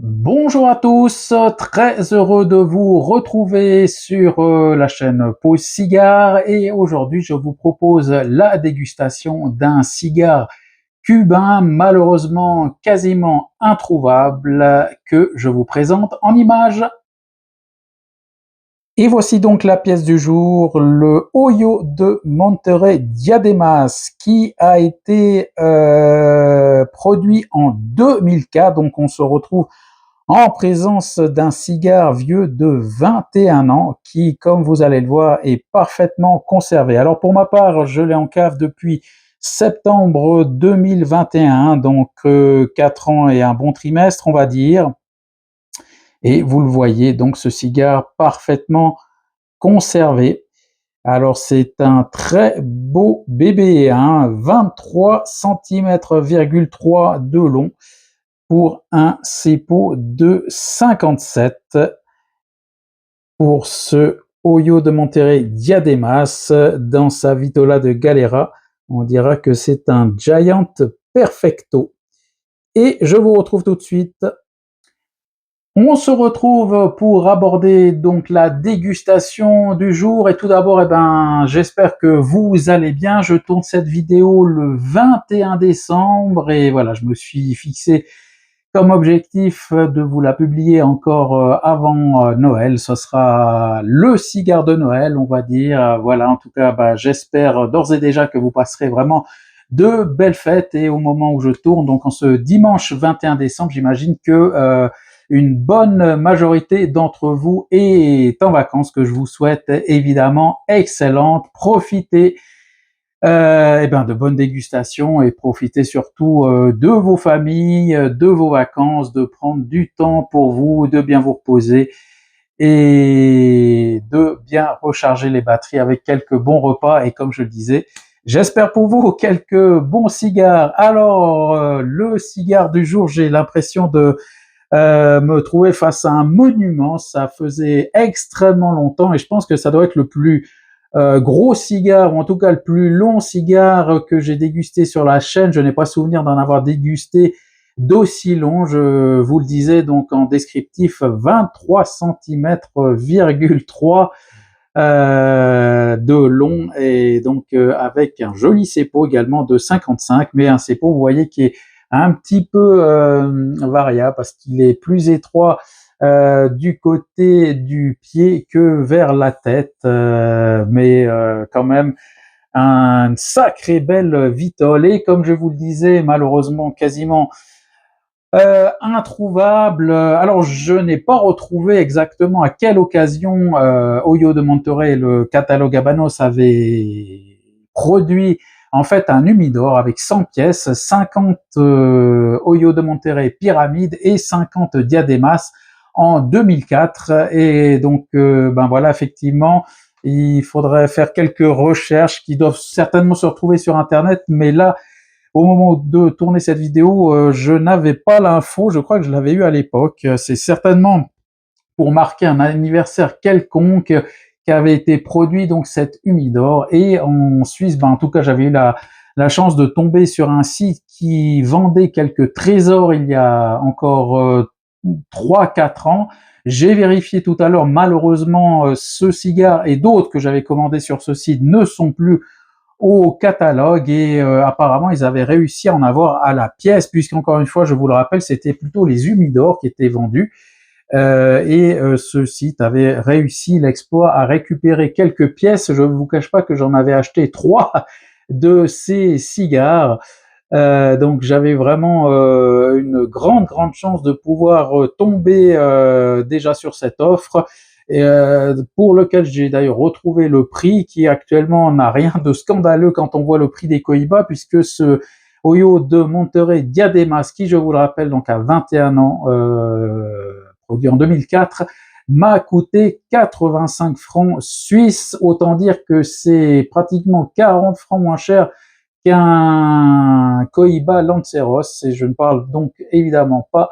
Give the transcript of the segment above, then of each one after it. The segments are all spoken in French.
Bonjour à tous, très heureux de vous retrouver sur la chaîne Pause Cigare et aujourd'hui je vous propose la dégustation d'un cigare cubain malheureusement quasiment introuvable que je vous présente en images. Et voici donc la pièce du jour, le Hoyo de Monterrey Diademas qui a été produit en 2004, donc on se retrouve en présence d'un cigare vieux de 21 ans qui, comme vous allez le voir, est parfaitement conservé. Alors pour ma part, je l'ai en cave depuis septembre 2021, donc 4 ans et un bon trimestre, on va dire. Et vous le voyez, donc ce cigare parfaitement conservé. Alors c'est un très beau bébé, hein, 23 cm,3 de long pour un CEPO de 57 pour ce Hoyo de Monterrey Diademas. Dans sa Vitola de Galera, on dira que c'est un Giant Perfecto. Et je vous retrouve tout de suite. On se retrouve pour aborder donc la dégustation du jour et tout d'abord, j'espère que vous allez bien. Je tourne cette vidéo le 21 décembre et voilà, je me suis fixé comme objectif de vous la publier encore avant Noël. Ce sera le cigare de Noël, on va dire. Voilà, en tout cas, j'espère d'ores et déjà que vous passerez vraiment de belles fêtes et au moment où je tourne, donc en ce dimanche 21 décembre, j'imagine que une bonne majorité d'entre vous est en vacances, que je vous souhaite évidemment excellente. Profitez de bonnes dégustations et profitez surtout de vos familles, de vos vacances, de prendre du temps pour vous, de bien vous reposer et de bien recharger les batteries avec quelques bons repas et comme je le disais, j'espère pour vous quelques bons cigares. Alors, le cigare du jour, j'ai l'impression de me trouver face à un monument. Ça faisait extrêmement longtemps et je pense que ça doit être le plus gros cigare, ou en tout cas le plus long cigare que j'ai dégusté sur la chaîne. Je n'ai pas souvenir d'en avoir dégusté d'aussi long. Je vous le disais donc en descriptif, 23 cm,3 de long et donc avec un joli CEPO également de 55, mais un CEPO, vous voyez, qui est un petit peu variable parce qu'il est plus étroit du côté du pied que vers la tête, mais quand même un sacré belle vitole et comme je vous le disais, malheureusement quasiment introuvable. Alors, je n'ai pas retrouvé exactement à quelle occasion Hoyo de Monterrey, le catalogue Habanos, avait produit en fait un humidor avec 100 pièces, 50 Hoyo de Monterrey Pyramide et 50 Diademas en 2004. Et donc, voilà, effectivement, il faudrait faire quelques recherches qui doivent certainement se retrouver sur Internet, mais là, au moment de tourner cette vidéo, je n'avais pas l'info, je crois que je l'avais eu à l'époque. C'est certainement pour marquer un anniversaire quelconque qu'avait été produit donc cet humidor. Et en Suisse, en tout cas, j'avais eu la chance de tomber sur un site qui vendait quelques trésors il y a encore 3-4 ans. J'ai vérifié tout à l'heure, malheureusement, ce cigare et d'autres que j'avais commandés sur ce site ne sont plus au catalogue et apparemment ils avaient réussi à en avoir à la pièce puisqu'encore une fois je vous le rappelle c'était plutôt les humidors qui étaient vendus et ce site avait réussi l'exploit à récupérer quelques pièces. Je ne vous cache pas que j'en avais acheté 3 de ces cigares, donc j'avais vraiment une grande chance de pouvoir tomber déjà sur cette offre et pour lequel j'ai d'ailleurs retrouvé le prix qui actuellement n'a rien de scandaleux quand on voit le prix des Cohiba puisque ce Hoyo de Monterrey Diademas qui je vous le rappelle donc a 21 ans produit en 2004 m'a coûté 85 francs suisses, autant dire que c'est pratiquement 40 francs moins cher qu'un Cohiba Lanceros, et je ne parle donc évidemment pas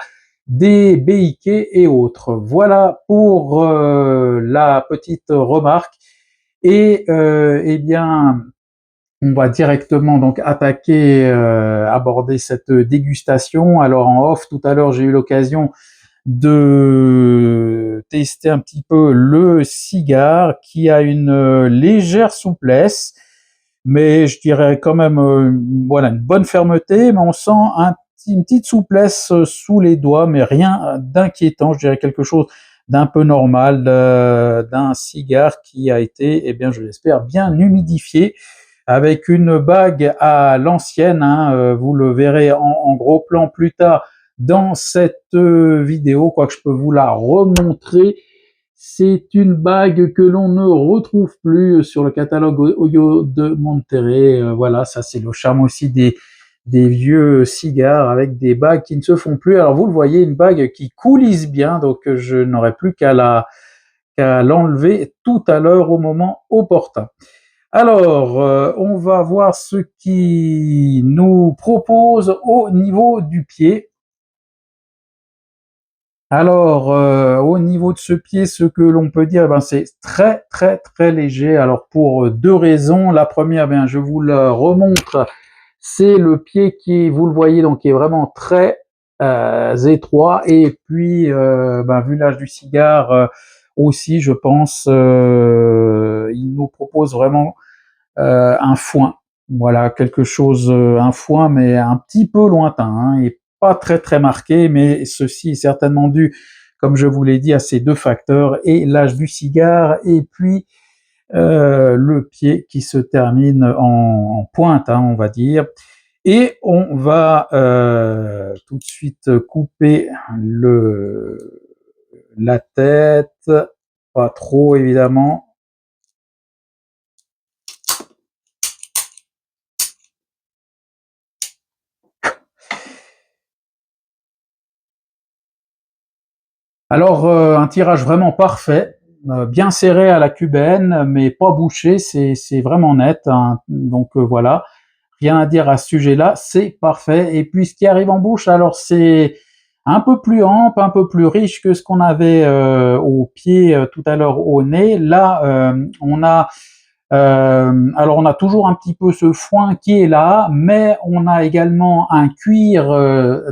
des BIK et autres. Voilà pour la petite remarque. Et on va directement donc attaquer, aborder cette dégustation. Alors en off, tout à l'heure, j'ai eu l'occasion de tester un petit peu le cigare qui a une légère souplesse, mais je dirais quand même voilà, une bonne fermeté, mais on sent une petite souplesse sous les doigts, mais rien d'inquiétant, je dirais quelque chose d'un peu normal, d'un cigare qui a été, eh bien je l'espère, bien humidifié avec une bague à l'ancienne, hein, vous le verrez en gros plan plus tard dans cette vidéo, quoique je peux vous la remontrer. C'est une bague que l'on ne retrouve plus sur le catalogue Oyo de Monterrey. Voilà, ça c'est le charme aussi des vieux cigares avec des bagues qui ne se font plus. Alors vous le voyez, une bague qui coulisse bien, donc je n'aurai plus qu'à l'enlever tout à l'heure au moment opportun. Alors, on va voir ce qui nous propose au niveau du pied. Alors, au niveau de ce pied, ce que l'on peut dire, ben, c'est très, très, très léger. Alors, pour deux raisons. La première, bien, je vous le remontre, c'est le pied qui, vous le voyez, donc, qui est vraiment très étroit. Et puis, ben, vu l'âge du cigare aussi, je pense, il nous propose vraiment un foin. Voilà, quelque chose, un foin, mais un petit peu lointain, hein, et pas très très marqué, mais ceci est certainement dû, comme je vous l'ai dit, à ces deux facteurs, et l'âge du cigare, et puis le pied qui se termine en pointe, hein, on va dire. Et on va tout de suite couper la tête, pas trop évidemment. Alors, un tirage vraiment parfait, bien serré à la cubaine, mais pas bouché, c'est vraiment net, hein, donc voilà, rien à dire à ce sujet-là, c'est parfait. Et puis ce qui arrive en bouche, alors c'est un peu plus ample, un peu plus riche que ce qu'on avait au pied tout à l'heure au nez. Là, alors on a toujours un petit peu ce foin qui est là, mais on a également un cuir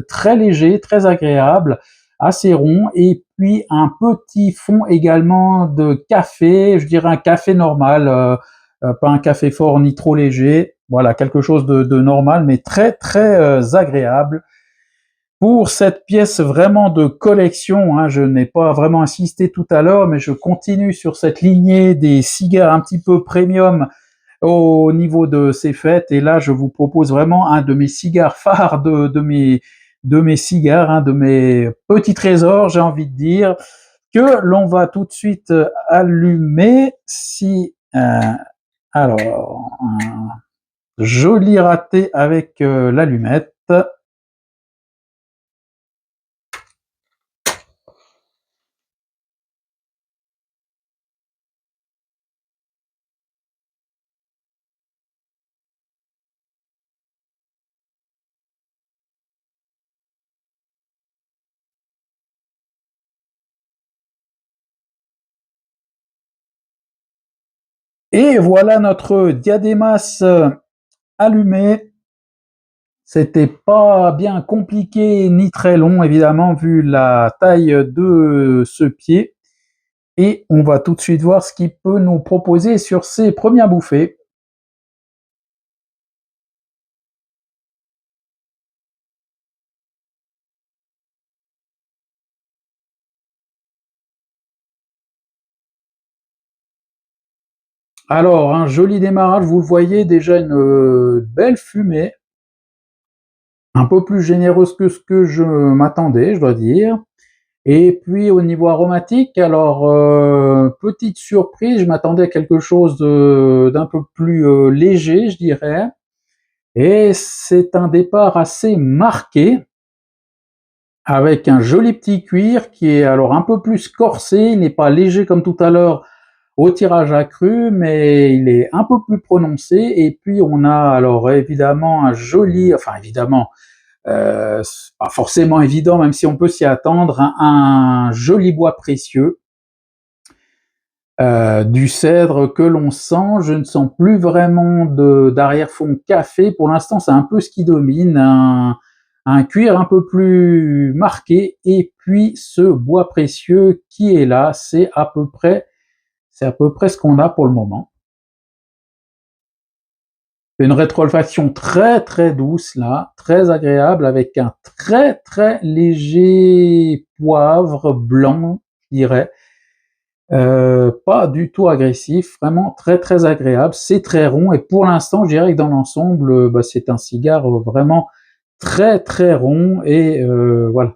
très léger, très agréable, assez rond, et puis un petit fond également de café, je dirais un café normal, pas un café fort ni trop léger, voilà, quelque chose de normal, mais très très agréable. Pour cette pièce vraiment de collection, hein, je n'ai pas vraiment insisté tout à l'heure, mais je continue sur cette lignée des cigares un petit peu premium au niveau de ces fêtes. Et là, je vous propose vraiment un de mes cigares phares, de mes cigares, hein, de mes petits trésors, j'ai envie de dire, que l'on va tout de suite allumer. Si, alors, un joli raté avec l'allumette. Et voilà notre diadémas allumé. C'était pas bien compliqué ni très long, évidemment, vu la taille de ce pied. Et on va tout de suite voir ce qu'il peut nous proposer sur ses premières bouffées. Alors, un joli démarrage, vous le voyez, déjà une belle fumée, un peu plus généreuse que ce que je m'attendais, je dois dire. Et puis au niveau aromatique, alors petite surprise, je m'attendais à quelque chose d'un peu plus léger, je dirais. Et c'est un départ assez marqué, avec un joli petit cuir qui est alors un peu plus corsé, il n'est pas léger comme tout à l'heure au tirage accru, mais il est un peu plus prononcé. Et puis on a alors évidemment un joli, enfin évidemment, c'est pas forcément évident, même si on peut s'y attendre, un joli bois précieux, du cèdre que l'on sent. Je ne sens plus vraiment d'arrière-fond café. Pour l'instant, c'est un peu ce qui domine, un cuir un peu plus marqué, et puis ce bois précieux qui est là, c'est à peu près ce qu'on a pour le moment. Une rétro-olfaction très très douce là, très agréable avec un très très léger poivre blanc, je dirais. Pas du tout agressif, vraiment très très agréable. C'est très rond et pour l'instant, je dirais que dans l'ensemble, bah, c'est un cigare vraiment très très rond et voilà.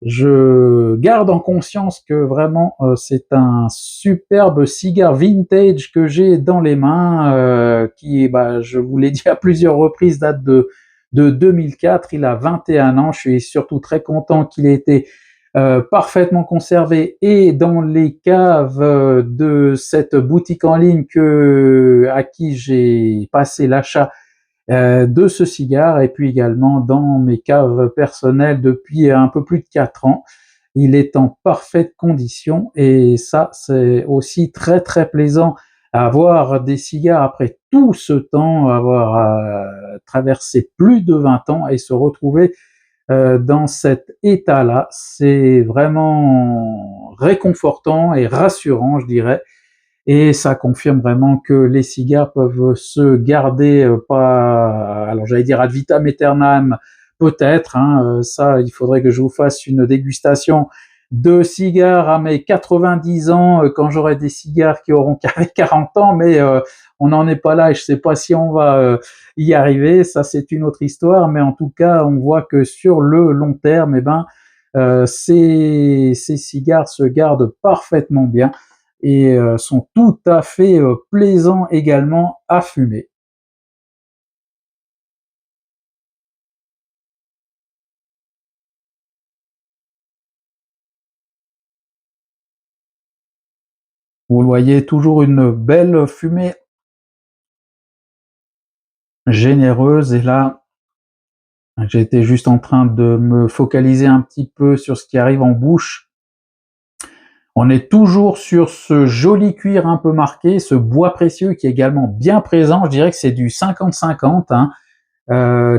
Je garde en conscience que vraiment c'est un superbe cigare vintage que j'ai dans les mains, qui, bah, je vous l'ai dit à plusieurs reprises, date de 2004. Il a 21 ans. Je suis surtout très content qu'il ait été parfaitement conservé et dans les caves de cette boutique en ligne à qui j'ai passé l'achat de ce cigare et puis également dans mes caves personnelles depuis un peu plus de 4 ans. Il est en parfaite condition et ça, c'est aussi très très plaisant à avoir des cigares après tout ce temps, avoir traversé plus de 20 ans et se retrouver dans cet état-là. C'est vraiment réconfortant et rassurant, je dirais. Et ça confirme vraiment que les cigares peuvent se garder, pas, alors j'allais dire ad vitam aeternam, peut-être, hein, ça, il faudrait que je vous fasse une dégustation de cigares à mes 90 ans, quand j'aurai des cigares qui auront 40 ans, mais on n'en est pas là et je sais pas si on va y arriver. Ça, c'est une autre histoire, mais en tout cas, on voit que sur le long terme, eh ben, ces cigares se gardent parfaitement bien et sont tout à fait plaisants également à fumer. Vous le voyez, toujours une belle fumée généreuse et là, j'étais juste en train de me focaliser un petit peu sur ce qui arrive en bouche. On est toujours sur ce joli cuir un peu marqué, ce bois précieux qui est également bien présent. Je dirais que c'est du 50-50, hein.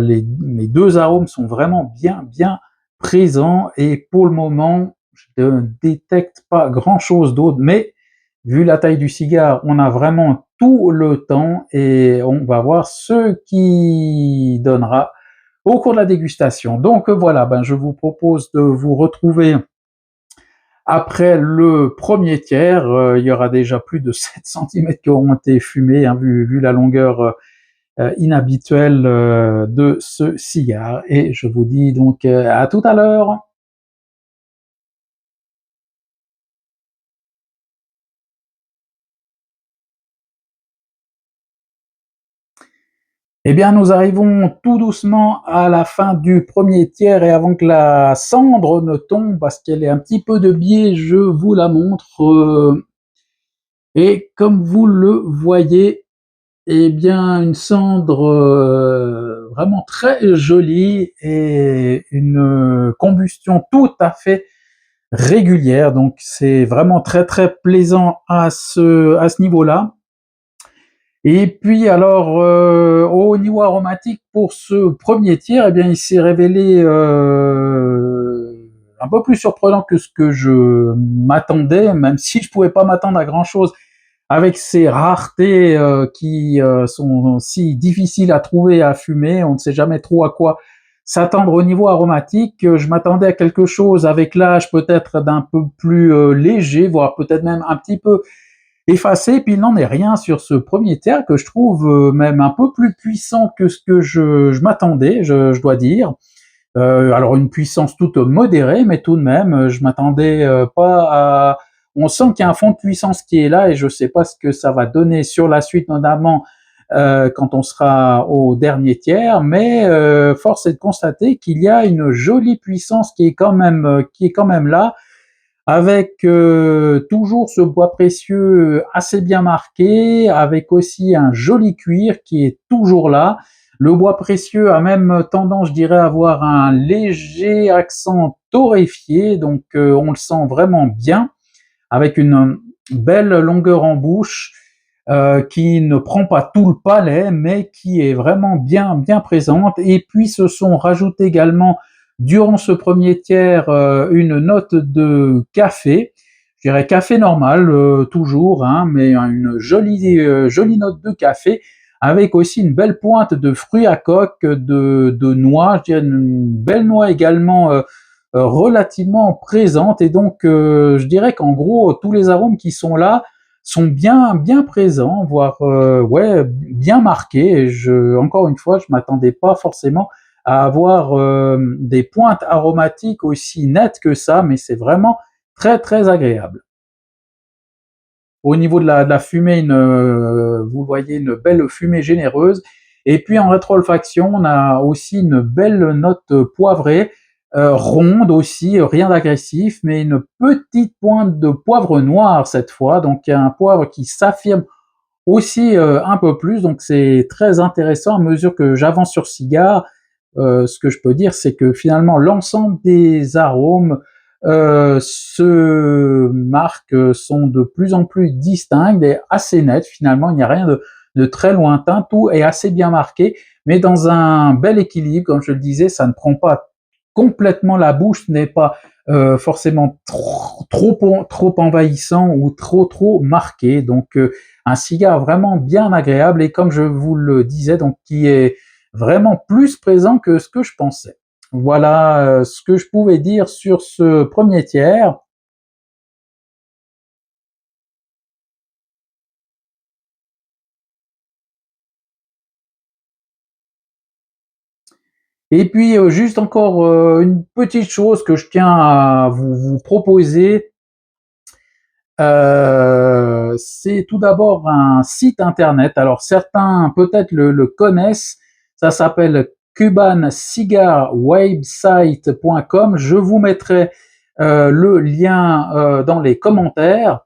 Les deux arômes sont vraiment bien présents et pour le moment, je ne détecte pas grand-chose d'autre, mais vu la taille du cigare, on a vraiment tout le temps et on va voir ce qui donnera au cours de la dégustation. Donc voilà, ben, je vous propose de vous retrouver après le premier tiers. Il y aura déjà plus de 7 centimètres qui auront été fumés, hein, vu la longueur inhabituelle de ce cigare. Et je vous dis donc à tout à l'heure. Eh bien, nous arrivons tout doucement à la fin du premier tiers et avant que la cendre ne tombe, parce qu'elle est un petit peu de biais, je vous la montre. Et comme vous le voyez, eh bien, une cendre vraiment très jolie et une combustion tout à fait régulière. Donc, c'est vraiment très très plaisant à ce niveau-là. Et puis alors, au niveau aromatique pour ce premier tiers, eh bien, il s'est révélé un peu plus surprenant que ce que je m'attendais, même si je pouvais pas m'attendre à grand-chose avec ces raretés qui sont si difficiles à trouver et à fumer. On ne sait jamais trop à quoi s'attendre au niveau aromatique. Je m'attendais à quelque chose avec l'âge peut-être d'un peu plus léger, voire peut-être même un petit peu effacé, puis il n'en est rien sur ce premier tiers que je trouve même un peu plus puissant que ce que je m'attendais, je dois dire. Alors une puissance toute modérée, mais tout de même, je m'attendais pas à... On sent qu'il y a un fond de puissance qui est là et je ne sais pas ce que ça va donner sur la suite, notamment quand on sera au dernier tiers, mais force est de constater qu'il y a une jolie puissance qui est quand même là, avec toujours ce bois précieux assez bien marqué, avec aussi un joli cuir qui est toujours là. Le bois précieux a même tendance, je dirais, à avoir un léger accent torréfié, donc on le sent vraiment bien, avec une belle longueur en bouche, qui ne prend pas tout le palais, mais qui est vraiment bien présente. Et puis se sont rajoutés également durant ce premier tiers une note de café, je dirais café normal toujours, hein, mais une jolie note de café avec aussi une belle pointe de fruits à coque, de noix, je dirais une belle noix également relativement présente. Et donc, je dirais qu'en gros, tous les arômes qui sont là sont bien présents, voire ouais, bien marqués. Et encore une fois, je m'attendais pas forcément à avoir des pointes aromatiques aussi nettes que ça, mais c'est vraiment très agréable. Au niveau de la fumée, vous voyez une belle fumée généreuse. Et puis en rétro-olfaction, on a aussi une belle note poivrée, ronde aussi, rien d'agressif, mais une petite pointe de poivre noir cette fois. Donc un poivre qui s'affirme aussi un peu plus. Donc c'est très intéressant à mesure que j'avance sur cigare. Ce que je peux dire, c'est que finalement l'ensemble des arômes se marquent, sont de plus en plus distincts et assez nets. Finalement, il n'y a rien de très lointain, tout est assez bien marqué, mais dans un bel équilibre, comme je le disais, ça ne prend pas complètement la bouche, ce n'est pas forcément trop envahissant ou trop marqué. Donc un cigare vraiment bien agréable et comme je vous le disais, donc qui est vraiment plus présent que ce que je pensais. Voilà ce que je pouvais dire sur ce premier tiers. Et puis juste encore une petite chose que je tiens à vous proposer, c'est tout d'abord un site internet. Alors certains peut-être le connaissent, ça s'appelle cubancigarwebsite.com. Je vous mettrai le lien dans les commentaires.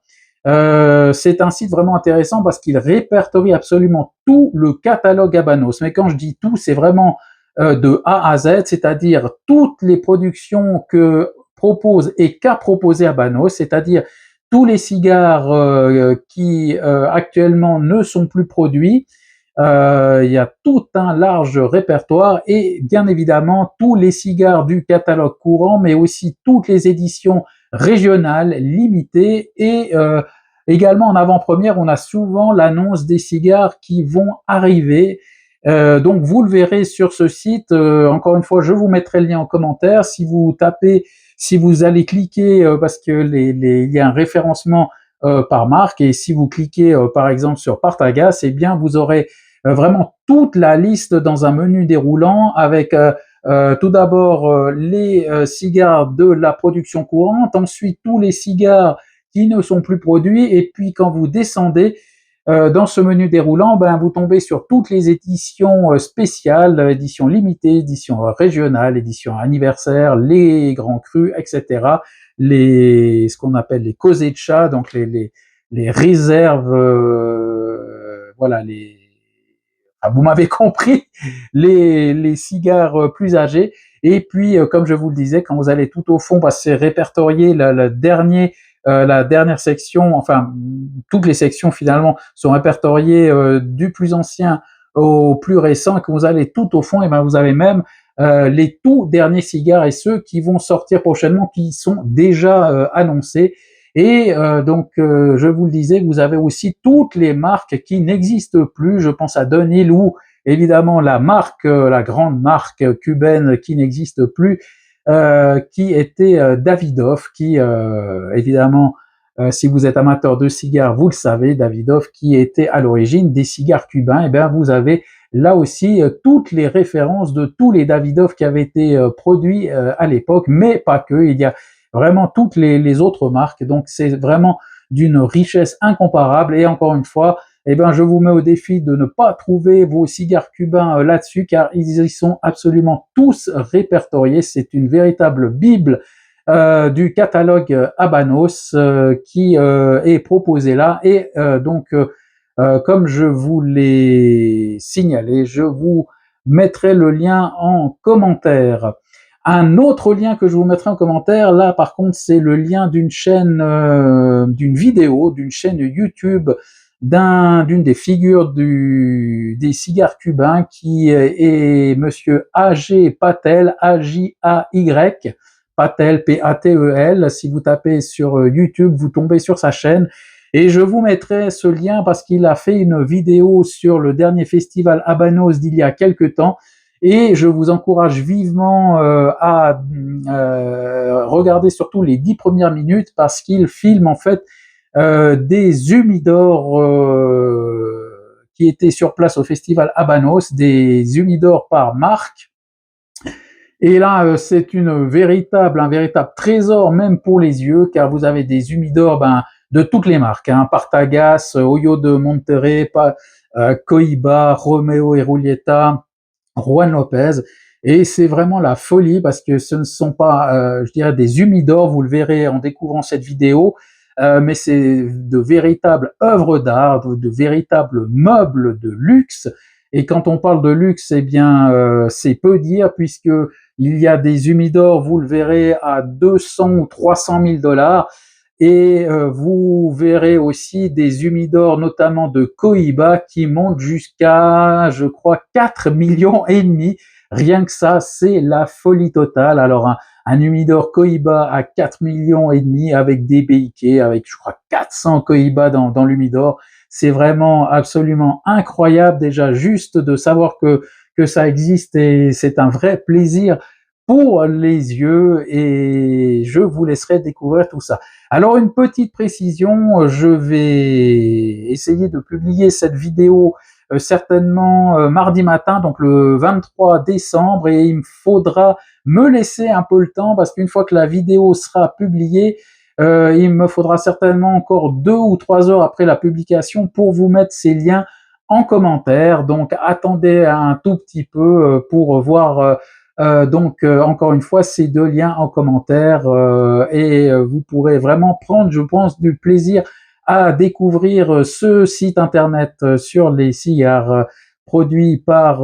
C'est un site vraiment intéressant parce qu'il répertorie absolument tout le catalogue Habanos. Mais quand je dis tout, c'est vraiment de A à Z, c'est-à-dire toutes les productions que propose et qu'a proposé Habanos, c'est-à-dire tous les cigares qui actuellement ne sont plus produits. Il y a tout un large répertoire et bien évidemment tous les cigares du catalogue courant, mais aussi toutes les éditions régionales limitées et également en avant-première, on a souvent l'annonce des cigares qui vont arriver. Donc vous le verrez sur ce site. Encore une fois, je vous mettrai le lien en commentaire. Si vous allez cliquer, parce que il y a un référencement par marque, et si vous cliquez par exemple sur Partagas, eh bien vous aurez vraiment toute la liste dans un menu déroulant avec tout d'abord les cigares de la production courante, ensuite tous les cigares qui ne sont plus produits, et puis quand vous descendez dans ce menu déroulant, ben, vous tombez sur toutes les éditions spéciales, éditions limitées, éditions régionales, éditions anniversaires, les grands crus, etc. Ce qu'on appelle les kozecha, donc les réserves, voilà, vous m'avez compris, les cigares plus âgés. Et puis, comme je vous le disais, quand vous allez tout au fond, bah, c'est répertorié la dernière section, enfin toutes les sections finalement sont répertoriées du plus ancien au plus récent. Et quand vous allez tout au fond, et ben vous avez même les tout derniers cigares et ceux qui vont sortir prochainement, qui sont déjà annoncés. Et donc, je vous le disais, vous avez aussi toutes les marques qui n'existent plus. Je pense à Dunhill ou évidemment la marque, la grande marque cubaine qui n'existe plus, qui était Davidoff, qui évidemment, si vous êtes amateur de cigares, vous le savez, Davidoff, qui était à l'origine des cigares cubains. Et bien, vous avez là aussi toutes les références de tous les Davidoff qui avaient été produits à l'époque, mais pas que. Il y a vraiment toutes les autres marques. Donc, c'est vraiment d'une richesse incomparable. Et encore une fois, eh ben, je vous mets au défi de ne pas trouver vos cigares cubains là-dessus, car ils y sont absolument tous répertoriés. C'est une véritable bible du catalogue Habanos qui est proposé là. Et donc, comme je vous l'ai signalé, je vous mettrai le lien en commentaire. Un autre lien que je vous mettrai en commentaire, là par contre, c'est le lien d'une chaîne, d'une vidéo, d'une chaîne YouTube d'une des figures des cigares cubains qui est monsieur A.G. Patel, A.J.A.Y. Patel, P-A-T-E-L. Si vous tapez sur YouTube, vous tombez sur sa chaîne. Et je vous mettrai ce lien parce qu'il a fait une vidéo sur le dernier festival Habanos d'il y a quelques temps. Et je vous encourage vivement à regarder surtout les 10 premières minutes parce qu'il filme en fait des humidors qui étaient sur place au festival Habanos, des humidors par marque. Et là, c'est un véritable trésor même pour les yeux, car vous avez des humidors de toutes les marques, hein, Partagas, Hoyo de Monterrey, Cohiba, Romeo et Julieta, Juan Lopez, et c'est vraiment la folie parce que ce ne sont pas, je dirais, des humidors, vous le verrez en découvrant cette vidéo, mais c'est de véritables œuvres d'art, de véritables meubles de luxe. Et quand on parle de luxe, eh bien, c'est peu dire puisque il y a des humidors, vous le verrez, à 200 ou 300 000 dollars. Et vous verrez aussi des humidors, notamment de Cohiba, qui montent jusqu'à, je crois, 4 millions et demi. Rien que ça, c'est la folie totale. Alors, un humidor Cohiba à 4 millions et demi avec des béquets, avec, je crois, 400 Cohiba dans l'humidor. C'est vraiment absolument incroyable, déjà, juste de savoir que ça existe et c'est un vrai plaisir pour les yeux et je vous laisserai découvrir tout ça. Alors une petite précision, je vais essayer de publier cette vidéo certainement mardi matin, donc le 23 décembre, et il me faudra me laisser un peu le temps parce qu'une fois que la vidéo sera publiée, il me faudra certainement encore 2 ou 3 heures après la publication pour vous mettre ces liens en commentaire. Donc attendez un tout petit peu pour voir encore une fois, ces 2 liens en commentaire et vous pourrez vraiment prendre, je pense, du plaisir à découvrir ce site internet sur les cigares produits par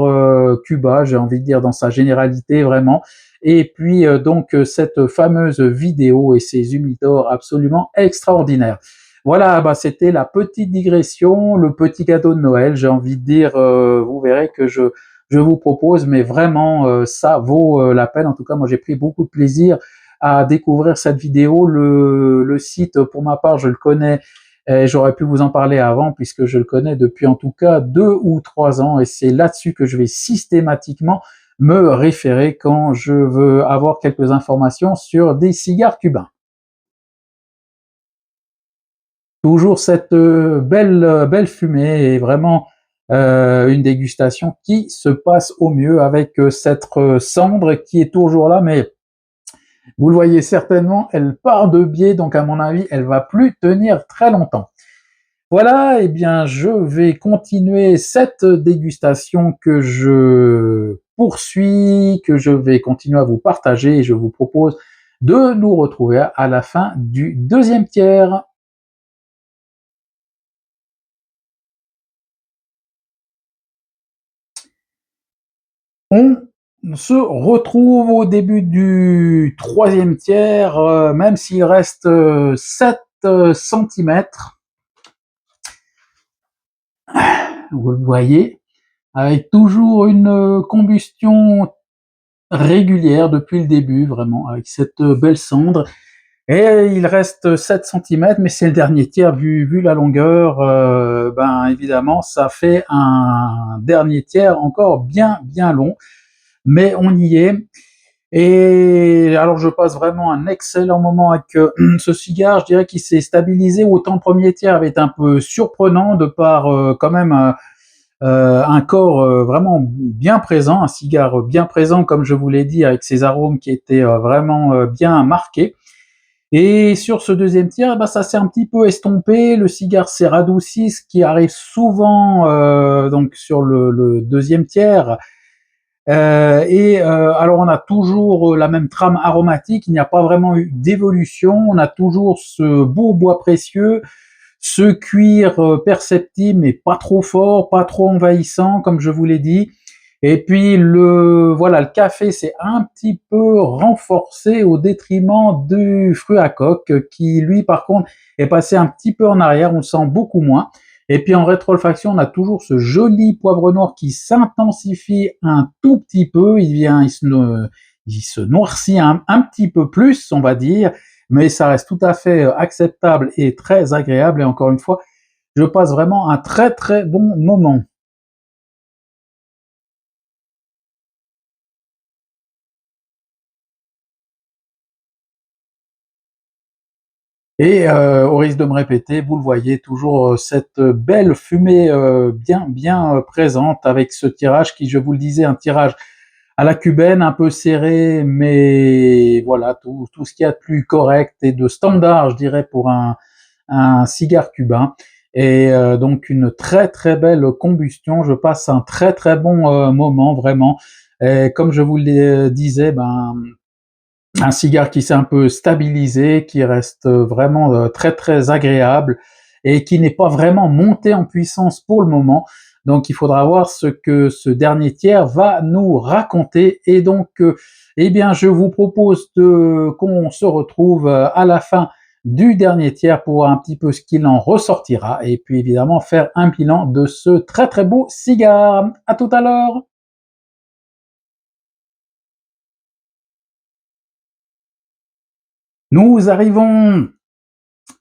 Cuba, j'ai envie de dire dans sa généralité vraiment. Et puis donc cette fameuse vidéo et ces humidors absolument extraordinaires. Voilà, c'était la petite digression, le petit cadeau de Noël, j'ai envie de dire, vous verrez que je vous propose, mais vraiment, ça vaut la peine. En tout cas, moi, j'ai pris beaucoup de plaisir à découvrir cette vidéo. Le site, pour ma part, je le connais. Et j'aurais pu vous en parler avant, puisque je le connais depuis en tout cas 2 ou 3 ans, et c'est là-dessus que je vais systématiquement me référer quand je veux avoir quelques informations sur des cigares cubains. Toujours cette belle fumée et vraiment une dégustation qui se passe au mieux avec cette cendre qui est toujours là, mais vous le voyez certainement, elle part de biais, donc à mon avis, elle va plus tenir très longtemps. Voilà, eh bien, je vais continuer cette dégustation que je poursuis, que je vais continuer à vous partager et je vous propose de nous retrouver à la fin du deuxième tiers. On se retrouve au début du troisième tiers, même s'il reste 7 centimètres. Vous le voyez, avec toujours une combustion régulière depuis le début, vraiment, avec cette belle cendre. Et il reste 7 centimètres, mais c'est le dernier tiers, vu la longueur, évidemment, ça fait un dernier tiers encore bien long, mais on y est. Et alors je passe vraiment un excellent moment avec ce cigare. Je dirais qu'il s'est stabilisé, autant le premier tiers avait été un peu surprenant de par quand même un corps vraiment bien présent, un cigare bien présent comme je vous l'ai dit, avec ses arômes qui étaient vraiment bien marqués. Et sur ce deuxième tiers, ça s'est un petit peu estompé, le cigare s'est radouci, ce qui arrive souvent donc sur le deuxième tiers. Alors on a toujours la même trame aromatique, il n'y a pas vraiment eu d'évolution, on a toujours ce beau bois précieux, ce cuir perceptible mais pas trop fort, pas trop envahissant comme je vous l'ai dit. Et puis le café s'est un petit peu renforcé au détriment du fruit à coque qui lui par contre est passé un petit peu en arrière, on le sent beaucoup moins. Et puis en rétro-olfaction, on a toujours ce joli poivre noir qui s'intensifie un tout petit peu, il se noircit un petit peu plus, on va dire, mais ça reste tout à fait acceptable et très agréable. Et encore une fois, je passe vraiment un très très bon moment. Et au risque de me répéter, vous le voyez, toujours cette belle fumée bien présente avec ce tirage qui, je vous le disais, un tirage à la cubaine, un peu serré, mais voilà, tout ce qu'il y a de plus correct et de standard, je dirais, pour un cigare cubain. Et donc une très très belle combustion. Je passe un très très bon moment, vraiment. Et comme je vous le disais, ben un cigare qui s'est un peu stabilisé, qui reste vraiment très très agréable et qui n'est pas vraiment monté en puissance pour le moment. Donc il faudra voir ce que ce dernier tiers va nous raconter. Et donc, eh bien, je vous propose qu'on se retrouve à la fin du dernier tiers pour voir un petit peu ce qu'il en ressortira et puis évidemment faire un bilan de ce très très beau cigare. À tout à l'heure. Nous arrivons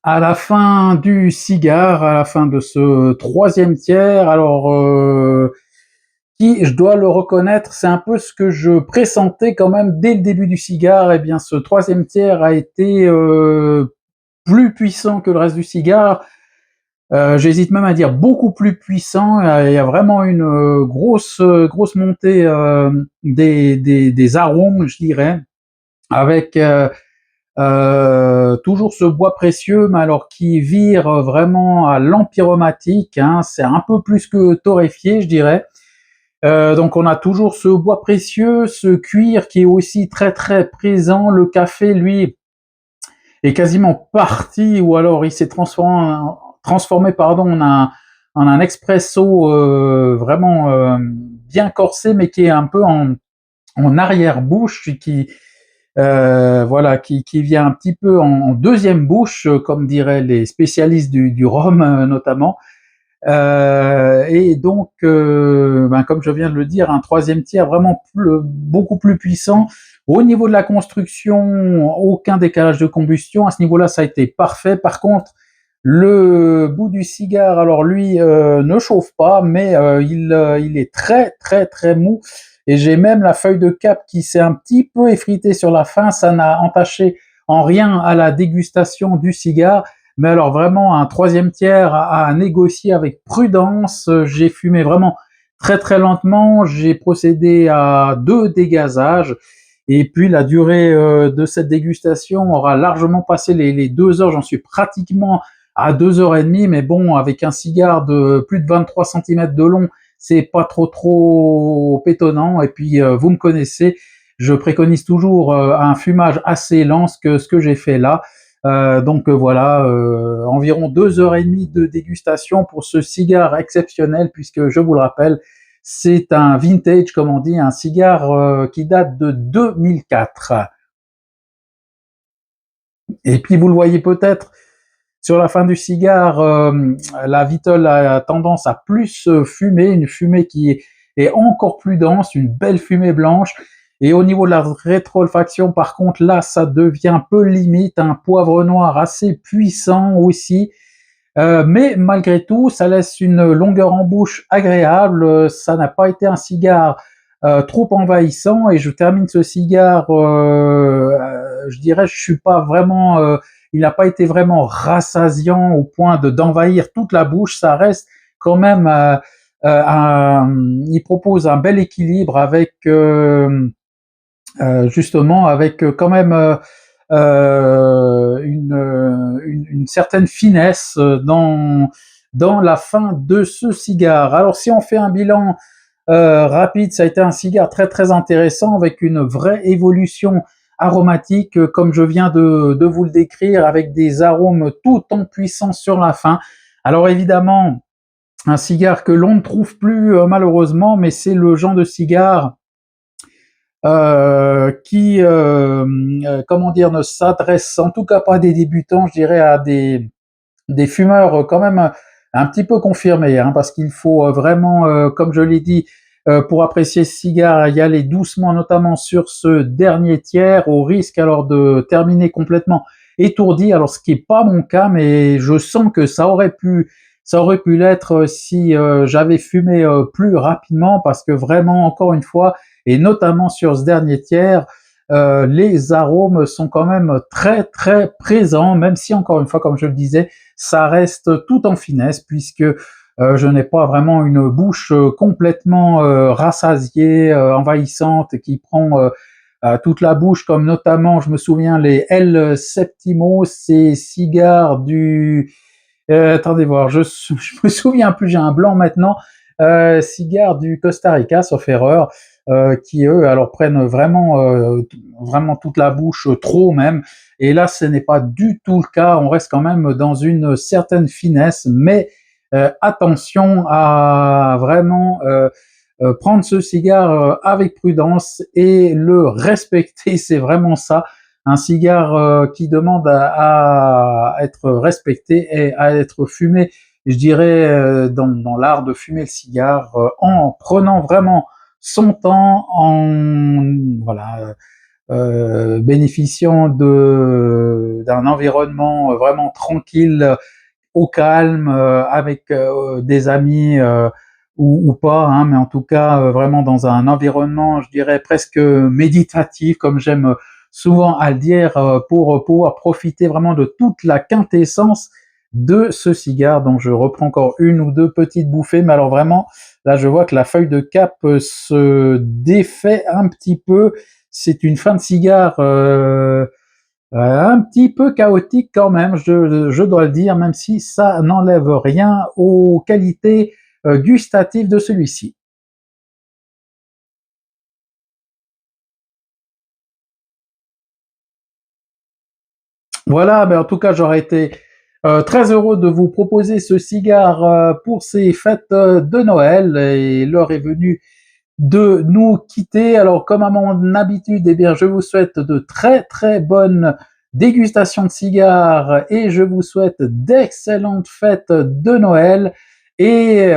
à la fin du cigare, à la fin de ce troisième tiers. Alors, qui, je dois le reconnaître, c'est un peu ce que je pressentais quand même dès le début du cigare. Eh bien, ce troisième tiers a été plus puissant que le reste du cigare. J'hésite même à dire beaucoup plus puissant. Il y a vraiment une grosse montée des arômes, je dirais, avec toujours ce bois précieux, mais alors qui vire vraiment à l'empyromatique, hein, c'est un peu plus que torréfié, je dirais. Donc on a toujours ce bois précieux, ce cuir qui est aussi très très présent. Le café, lui, est quasiment parti, ou alors il s'est transformé pardon, en un expresso vraiment bien corsé, mais qui est un peu en arrière-bouche, voilà, qui vient un petit peu en deuxième bouche, comme diraient les spécialistes du rhum notamment. Et donc, ben, comme je viens de le dire, un troisième tiers vraiment beaucoup plus puissant. Au niveau de la construction, aucun décalage de combustion. À ce niveau-là, ça a été parfait. Par contre, le bout du cigare, alors lui, ne chauffe pas, mais il est très très très mou. Et j'ai même la feuille de cap qui s'est un petit peu effritée sur la fin. Ça n'a entaché en rien à la dégustation du cigare. Mais alors vraiment un troisième tiers à négocier avec prudence. J'ai fumé vraiment très très lentement. J'ai procédé à 2 dégazages. Et puis la durée de cette dégustation aura largement passé les 2 heures. J'en suis pratiquement à 2 heures et demie. Mais bon, avec un cigare de plus de 23 centimètres de long, c'est pas trop étonnant. Et puis vous me connaissez, je préconise toujours un fumage assez lent, ce que j'ai fait là. Donc voilà, environ 2 heures et demie de dégustation pour ce cigare exceptionnel, puisque je vous le rappelle, c'est un vintage, comme on dit, un cigare qui date de 2004. Et puis vous le voyez peut-être sur la fin du cigare, la vitole a tendance à plus fumer, une fumée qui est encore plus dense, une belle fumée blanche. Et au niveau de la rétro-olfaction, par contre, là, ça devient un peu limite, un poivre noir assez puissant aussi. Mais malgré tout, ça laisse une longueur en bouche agréable. Ça n'a pas été un cigare trop envahissant. Et je termine ce cigare, je dirais, je suis pas vraiment, il n'a pas été vraiment rassasiant au point de d'envahir toute la bouche. Ça reste quand même, il propose un bel équilibre avec justement avec quand même une certaine finesse dans la fin de ce cigare. Alors si on fait un bilan rapide, ça a été un cigare très très intéressant avec une vraie évolution aromatique, comme je viens de vous le décrire, avec des arômes tout en puissance sur la fin. Alors évidemment, un cigare que l'on ne trouve plus malheureusement, mais c'est le genre de cigare qui, comment dire, ne s'adresse en tout cas pas à des débutants, je dirais à des fumeurs quand même un petit peu confirmé, hein, parce qu'il faut vraiment, comme je l'ai dit, pour apprécier ce cigare, y aller doucement, notamment sur ce dernier tiers, au risque alors de terminer complètement étourdi. Alors ce qui est pas mon cas, mais je sens que ça aurait pu l'être si j'avais fumé plus rapidement, parce que vraiment, encore une fois, et notamment sur ce dernier tiers, les arômes sont quand même très très présents, même si encore une fois, comme je le disais, ça reste tout en finesse, puisque je n'ai pas vraiment une bouche complètement rassasiée, envahissante, qui prend toute la bouche, comme notamment, je me souviens, les El Septimo, ces cigares du... attendez voir, je me souviens plus, j'ai un blanc maintenant, cigares du Costa Rica, sauf erreur, qui eux, alors prennent vraiment toute la bouche, trop même, et là, ce n'est pas du tout le cas, on reste quand même dans une certaine finesse, mais attention à vraiment prendre ce cigare avec prudence et le respecter, c'est vraiment ça. Un cigare qui demande à être respecté et à être fumé, je dirais, dans l'art de fumer le cigare, en prenant vraiment son temps, en voilà, bénéficiant d'un environnement vraiment tranquille, au calme, avec des amis ou pas, hein, mais en tout cas vraiment dans un environnement, je dirais presque méditatif, comme j'aime souvent à le dire, pour pouvoir profiter vraiment de toute la quintessence de ce cigare. Donc je reprends encore une ou deux petites bouffées, mais alors vraiment, là je vois que la feuille de cap se défait un petit peu. C'est une fin de cigare un petit peu chaotique quand même, je dois le dire, même si ça n'enlève rien aux qualités gustatives de celui-ci. Voilà, mais en tout cas, j'aurais été très heureux de vous proposer ce cigare pour ces fêtes de Noël, et l'heure est venue de nous quitter. Alors, comme à mon habitude, eh bien, je vous souhaite de très très bonnes dégustations de cigares, et je vous souhaite d'excellentes fêtes de Noël, et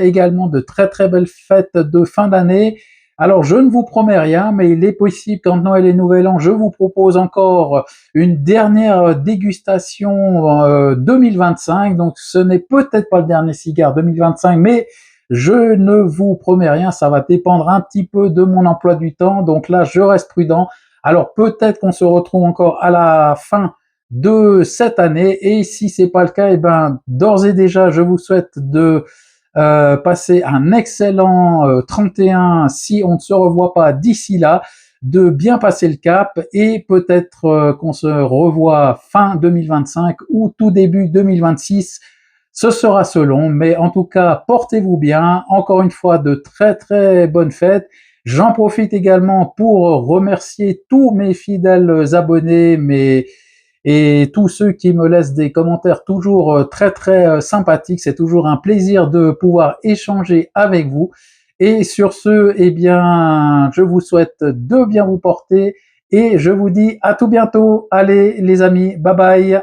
également de très très belles fêtes de fin d'année. Alors, je ne vous promets rien, mais il est possible qu'entre Noël et Nouvel An, je vous propose encore une dernière dégustation 2025. Donc, ce n'est peut-être pas le dernier cigare 2025, mais je ne vous promets rien, ça va dépendre un petit peu de mon emploi du temps, donc là je reste prudent. Alors peut-être qu'on se retrouve encore à la fin de cette année, et si c'est pas le cas, eh ben d'ores et déjà je vous souhaite de passer un excellent 31 si on ne se revoit pas d'ici là, de bien passer le cap, et peut-être qu'on se revoit fin 2025 ou tout début 2026. Ce sera selon, mais en tout cas, portez-vous bien. Encore une fois, de très très bonnes fêtes. J'en profite également pour remercier tous mes fidèles abonnés, et tous ceux qui me laissent des commentaires toujours très très sympathiques. C'est toujours un plaisir de pouvoir échanger avec vous. Et sur ce, eh bien, je vous souhaite de bien vous porter, et je vous dis à tout bientôt. Allez les amis, bye bye.